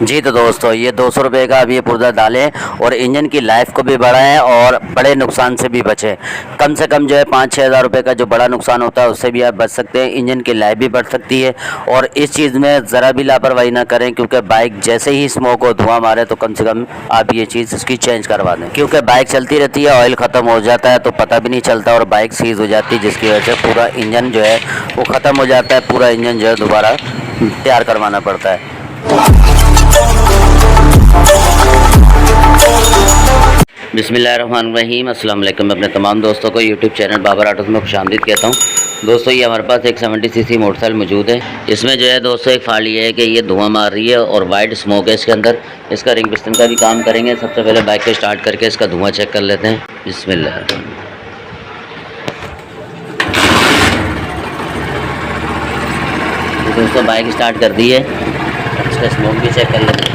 जी तो दोस्तों ये 200 रुपये का अब ये पुर्जा डालें और इंजन की लाइफ को भी बढ़ाएं और बड़े नुकसान से भी बचें। कम से कम जो है 5-6 हज़ार रुपये का जो बड़ा नुकसान होता है उससे भी आप बच सकते हैं। इंजन की लाइफ भी बढ़ सकती है और इस चीज़ में ज़रा भी लापरवाही ना करें, क्योंकि बाइक जैसे ही स्मोक और धुआं मारे तो कम से कम आप ये चीज़ इसकी चेंज करवा दें, क्योंकि बाइक चलती रहती है, ऑयल ख़त्म हो जाता है तो पता भी नहीं चलता और बाइक सीज हो जाती है, जिसकी वजह से पूरा इंजन जो है वो ख़त्म हो जाता है। पूरा इंजन जो है दोबारा तैयार करवाना पड़ता है। बिस्मिल्लाहिर्रहमानिर्रहीम, अस्सलाम वालेकुम। मैं अपने तमाम दोस्तों को यूट्यूब चैनल बाबर ऑटोज़ में खुशामदीद कहता हूँ। दोस्तों ये हमारे पास एक 70 सीसी मोटरसाइकिल मौजूद है। इसमें जो है दोस्तों एक फाल्ट ये है कि ये धुआं मार रही है और वाइट स्मोक है इसके अंदर। इसका रिंग पिस्टन का भी काम करेंगे। सबसे पहले बाइक को स्टार्ट करके इसका धुआं चेक कर लेते हैं। बिस्मिल्लाह। तो दोस्तों बाइक स्टार्ट कर दी है, इसका स्मोक भी चेक कर लेते हैं।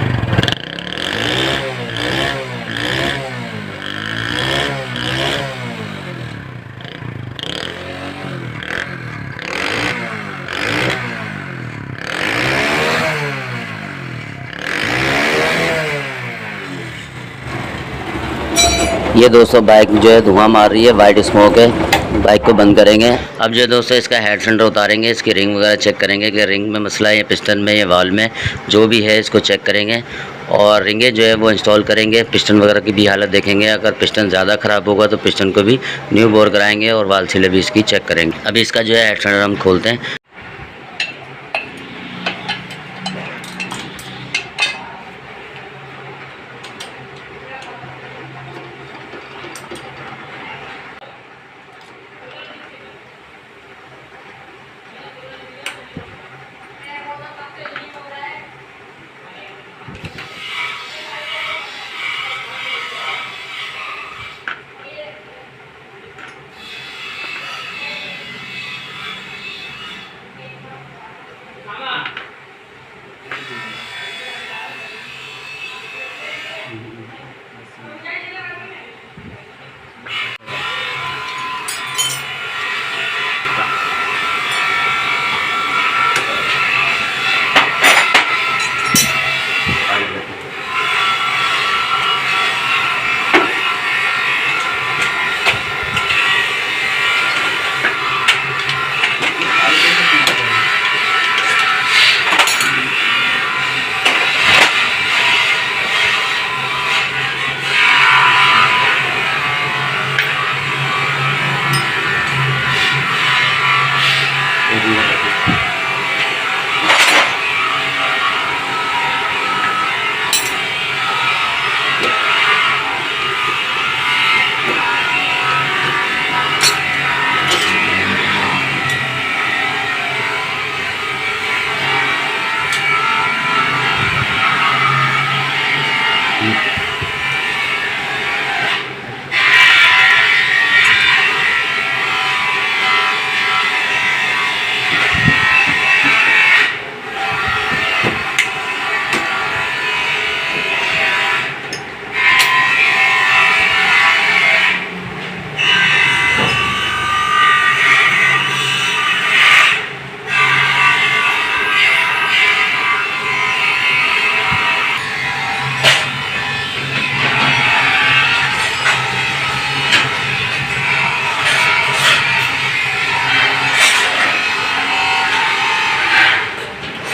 ये दोस्तों बाइक जो है धुआं मार रही है, वाइट स्मोक है। बाइक को बंद करेंगे। अब जो है दोस्तों इसका हेड सेंटर उतारेंगे, इसकी रिंग वगैरह चेक करेंगे कि रिंग में मसला है या पिस्टन में या वाल्व में, जो भी है इसको चेक करेंगे और रिंगें जो है वो इंस्टॉल करेंगे। पिस्टन वगैरह की भी हालत देखेंगे। अगर पिस्टन ज़्यादा ख़राब होगा तो पिस्टन को भी न्यू बोर कराएंगे और वाल्व सीले भी इसकी चेक करेंगे। अभी इसका जो है हेड सेंटर हम खोलते हैं।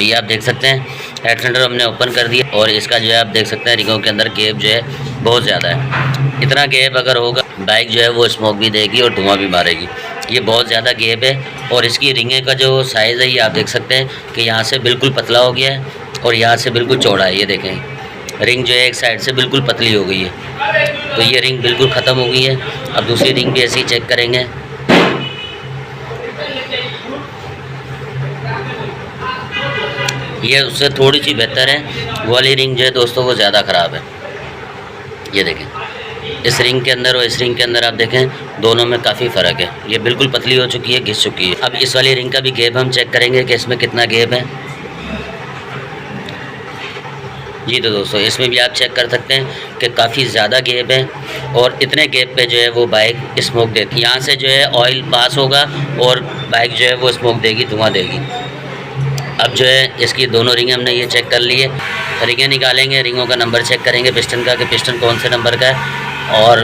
ये आप देख सकते हैं हेड सेंटर हमने ओपन कर दिया और इसका जो है आप देख सकते हैं रिंगों के अंदर गैप जो है बहुत ज़्यादा है। इतना गैप अगर होगा बाइक जो है वो स्मोक भी देगी और धुआं भी मारेगी। ये बहुत ज़्यादा गैप है और इसकी रिंगे का जो साइज़ है ये आप देख सकते हैं कि यहाँ से बिल्कुल पतला हो गया है और यहाँ से बिल्कुल चौड़ा है। ये देखें रिंग जो है एक साइड से बिल्कुल पतली हो गई है, तो ये रिंग बिल्कुल ख़त्म हो गई है। अब दूसरी रिंग भी ऐसे ही चेक करेंगे। ये उससे थोड़ी सी बेहतर है। वो वाली रिंग जो है दोस्तों वो ज़्यादा ख़राब है। ये देखें इस रिंग के अंदर और इस रिंग के अंदर आप देखें दोनों में काफ़ी फ़र्क है। ये बिल्कुल पतली हो चुकी है, घिस चुकी है। अब इस वाली रिंग का भी गैप हम चेक करेंगे कि इसमें कितना गैप है। जी तो दोस्तों इसमें भी आप चेक कर सकते हैं कि काफ़ी ज़्यादा गैप है और इतने गैप पे जो है वो बाइक स्मोक देती है। यहाँ से जो है ऑयल पास होगा और बाइक जो है वो स्मोक देगी, धुआं देगी। अब जो है इसकी दोनों रिंगें हमने ये चेक कर लिए, रिंगें निकालेंगे, रिंगों का नंबर चेक करेंगे पिस्टन का कि पिस्टन कौन से नंबर का है और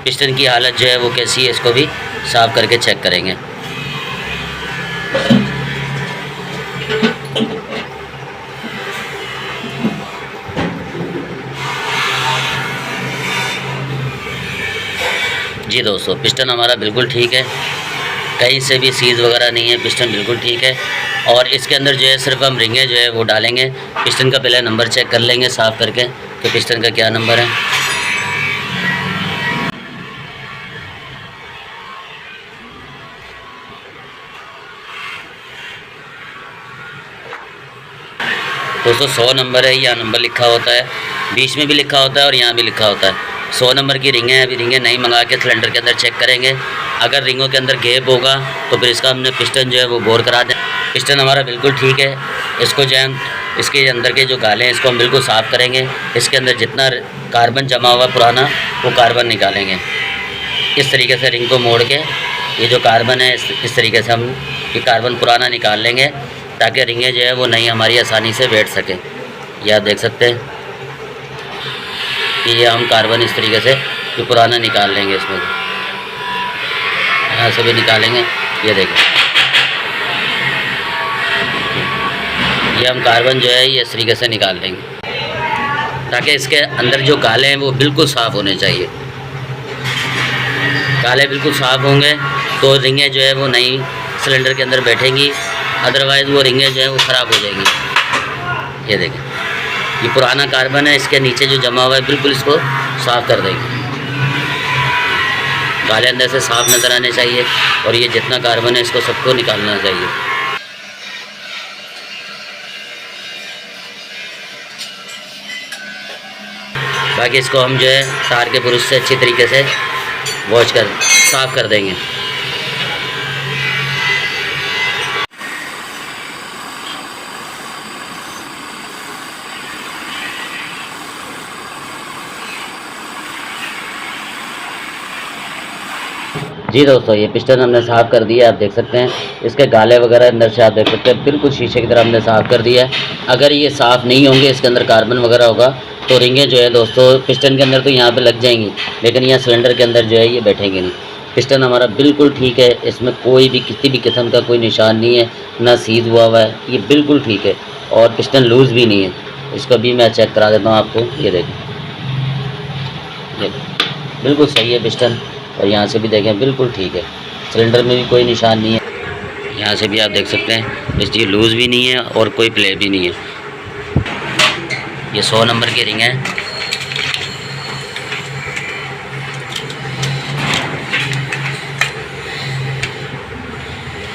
पिस्टन की हालत जो है वो कैसी है, इसको भी साफ़ करके चेक करेंगे। जी दोस्तों, पिस्टन हमारा बिल्कुल ठीक है, कहीं से भी सीज़ वगैरह नहीं है, पिस्टन बिल्कुल ठीक है। और इसके अंदर जो है सिर्फ हम रिंगें जो है वो डालेंगे, पिस्टन का पहले नंबर चेक कर लेंगे साफ़ करके कि पिस्टन का क्या नंबर है। दोस्तों 100 नंबर है, यहाँ नंबर लिखा होता है, बीच में भी लिखा होता है और यहाँ भी लिखा होता है। 100 नंबर की रिंगें हैं, अभी रिंगें नहीं मंगा के सिलेंडर के अंदर चेक करेंगे। अगर रिंगों के अंदर गैप होगा तो फिर इसका हमने पिस्टन जो है वो बोर करा दें। पिस्टन हमारा बिल्कुल ठीक है, इसको जो है इसके अंदर के जो गाले हैं इसको हम बिल्कुल साफ़ करेंगे। इसके अंदर जितना कार्बन जमा हुआ पुराना वो कार्बन निकालेंगे। इस तरीके से रिंग को मोड़ के ये जो कार्बन है इस तरीके से हम ये कार्बन पुराना निकाल लेंगे ताकि रिंगें जो है वो नई हमारी आसानी से बैठ सकें। ये आप देख सकते हैं कि ये हम कार्बन इस तरीके से ये पुराना निकाल लेंगे, इसमें यहाँ से भी निकालेंगे। ये देखें, ये हम कार्बन जो है ये इस तरीके से निकाल लेंगे ताकि इसके अंदर जो गाले हैं वो बिल्कुल साफ़ होने चाहिए। गाले बिल्कुल साफ़ होंगे तो रिंगें जो है वो नई सिलेंडर के अंदर बैठेंगी, अदरवाइज़ वो रिंगें जो है वो ख़राब हो जाएंगी। ये देखें, ये पुराना कार्बन है, इसके नीचे जो जमा हुआ है बिल्कुल इसको साफ़ कर देंगे। गाले अंदर से साफ़ नज़र आने चाहिए और ये जितना कार्बन है इसको सबको निकालना चाहिए। बाकी इसको हम जो है तार के ब्रश से अच्छी तरीके से वॉश कर साफ़ कर देंगे। जी दोस्तों, ये पिस्टन हमने साफ़ कर दिया है, आप देख सकते हैं इसके गाले वगैरह अंदर से आप देख सकते हैं बिल्कुल शीशे की तरह हमने साफ़ कर दिया है। अगर ये साफ़ नहीं होंगे, इसके अंदर कार्बन वगैरह होगा तो रिंगें जो है दोस्तों पिस्टन के अंदर तो यहाँ पे लग जाएंगी, लेकिन यहाँ सिलेंडर के अंदर जो है ये बैठेंगे नहीं। पिस्टन हमारा बिल्कुल ठीक है, इसमें कोई भी किसी भी किस्म का कोई निशान नहीं है, ना सीज़ हुआ हुआ है, ये बिल्कुल ठीक है और पिस्टन लूज़ भी नहीं है। इसको भी मैं चेक करा देता हूँ आपको। ये देखें, बिल्कुल सही है पिस्टन और यहाँ से भी देखें बिल्कुल ठीक है, सिलेंडर में भी कोई निशान नहीं है। यहाँ से भी आप देख सकते हैं इसकी लूज़ भी नहीं है और कोई प्ले भी नहीं है। ये 100 नंबर की रिंग है।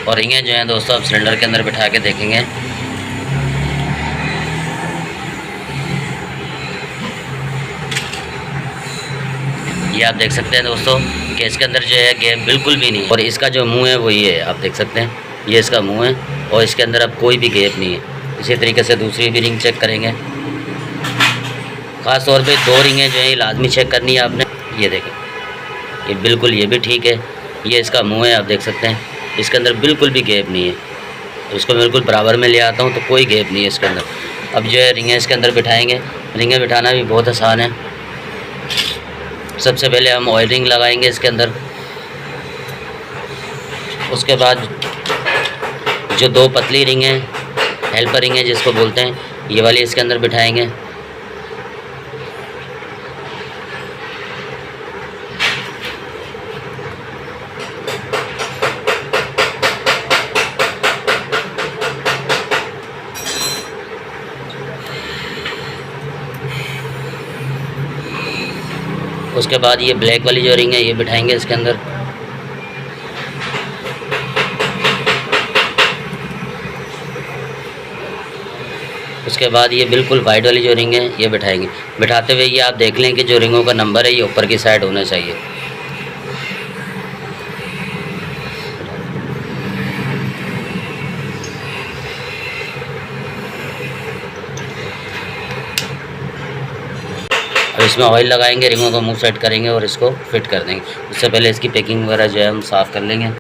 और रिंगें जो हैं दोस्तों आप सिलेंडर के अंदर बिठा के देखेंगे ये आप देख सकते हैं दोस्तों कि इसके अंदर जो है गैप बिल्कुल भी नहीं, और इसका जो मुंह है वो ये है, आप देख सकते हैं ये इसका मुंह है और इसके अंदर अब कोई भी गैप नहीं है। इसी तरीके से दूसरी भी रिंग चेक करेंगे, ख़ास तौर पे 2 रिंगें जो है ये लाजमी चेक करनी है आपने। ये देखें, ये बिल्कुल ये भी ठीक है, ये इसका मुँह है, आप देख सकते हैं इसके अंदर बिल्कुल भी गैप नहीं है। तो इसको बिल्कुल बराबर में ले आता हूँ तो कोई गैप नहीं है इसके अंदर। अब जो है रिंगें इसके अंदर बिठाएँगे, रिंगें बिठाना भी बहुत आसान है। सबसे पहले हम ऑयल रिंग लगाएंगे इसके अंदर, उसके बाद जो 2 पतली रिंग हैं, हेल्पर रिंग है जिसको बोलते हैं, ये वाली इसके अंदर बिठाएंगे। उसके बाद ये ब्लैक वाली जो रिंग है ये बिठाएंगे इसके अंदर। उसके बाद ये बिल्कुल वाइट वाली जो रिंग है ये बिठाएंगे। बिठाते हुए ये आप देख लें कि जो रिंगों का नंबर है ये ऊपर की साइड होना चाहिए। अब इसमें ऑयल लगाएंगे, रिंगों का मुंह सेट करेंगे और इसको फिट कर देंगे। उससे पहले इसकी पैकिंग वगैरह जो है हम साफ़ कर लेंगे।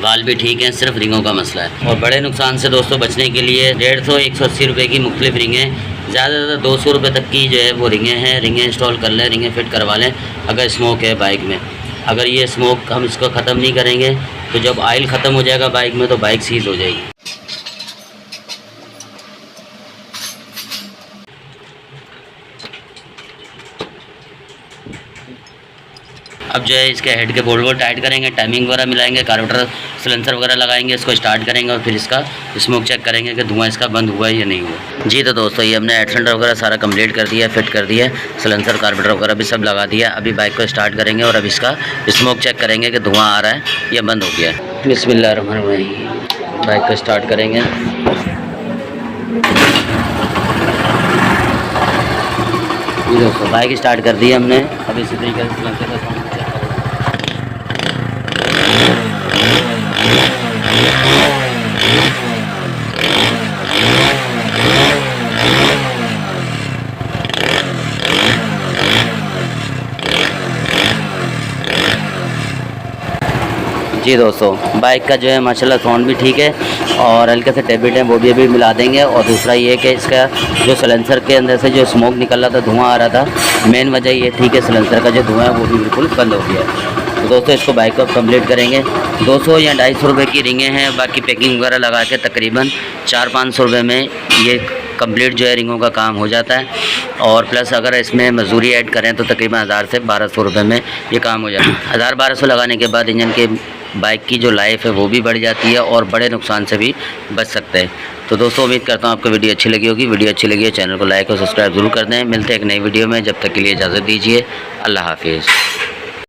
बाल भी ठीक हैं, सिर्फ रिंगों का मसला है। और बड़े नुकसान से दोस्तों बचने के लिए 150 180 रुपये की मुख्तलिफ रिंगें, ज़्यादा से ज़्यादा 200 रुपये तक की जो है वो रिंगें हैं। रिंगें इंस्टॉल कर लें, रिंगें फ़िट करवा लें अगर स्मोक है बाइक में। अगर ये स्मोक हम इसको ख़त्म नहीं करेंगे तो जब ऑयल ख़त्म हो जाएगा बाइक में तो बाइक सीज हो जाएगी। अब जो है इसके हेड के बोल्ट वोल्ट टाइट करेंगे, टाइमिंग वगैरह मिलाएंगे, कार्बोरेटर सिलेंसर वगैरह लगाएंगे, इसको स्टार्ट करेंगे और फिर इसका स्मोक चेक करेंगे कि धुआं इसका बंद हुआ है या नहीं हुआ। जी तो दोस्तों ये हमने एक्सीलेंटर वगैरह सारा कंप्लीट कर दिया, फिट कर दिया, सिलेंसर कार्बोरेटर वगैरह भी सब लगा दिया। अभी बाइक को स्टार्ट करेंगे और अब इसका स्मोक चेक करेंगे कि धुआँ आ रहा है या बंद हो गया है। बिस्मिल्लाहिर्रहमानिर्रहीम। बाइक को स्टार्ट करेंगे। दोस्तों बाइक स्टार्ट कर दी हमने। अब इसी तरीके से सिलेंसर का साउंड चेक करेंगे। जी दोस्तों बाइक का जो है माशाल्लाह साउंड भी ठीक है और हल्के से टेबलेट हैं वो भी अभी मिला देंगे। और दूसरा ये कि इसका जो सिलेंसर के अंदर से जो स्मोक निकल रहा था, धुआं आ रहा था, मेन वजह ये थी कि सिलेंसर का जो धुआं है वो भी बिल्कुल बंद हो गया है। तो दोस्तों इसको बाइक को कंप्लीट करेंगे। 200 या 250 रुपये की रिंगें हैं, बाकी पैकिंग वगैरह लगा के तकरीबन 400-500 रुपये में ये कंप्लीट जो है रिंगों का काम हो जाता है। और प्लस अगर इसमें मजदूरी ऐड करें तो तकरीबन 1000 से 1200 रुपये में ये काम हो जाता है। 1000-1200 लगाने के बाद इंजन के बाइक की जो लाइफ है वो भी बढ़ जाती है और बड़े नुकसान से भी बच सकते हैं। तो दोस्तों उम्मीद करता हूँ आपको वीडियो अच्छी लगी होगी। वीडियो अच्छी लगी है चैनल को लाइक और सब्सक्राइब जरूर कर दें। मिलते हैं एक नई वीडियो में, जब तक के लिए इजाज़त दीजिए। अल्लाह हाफिज़।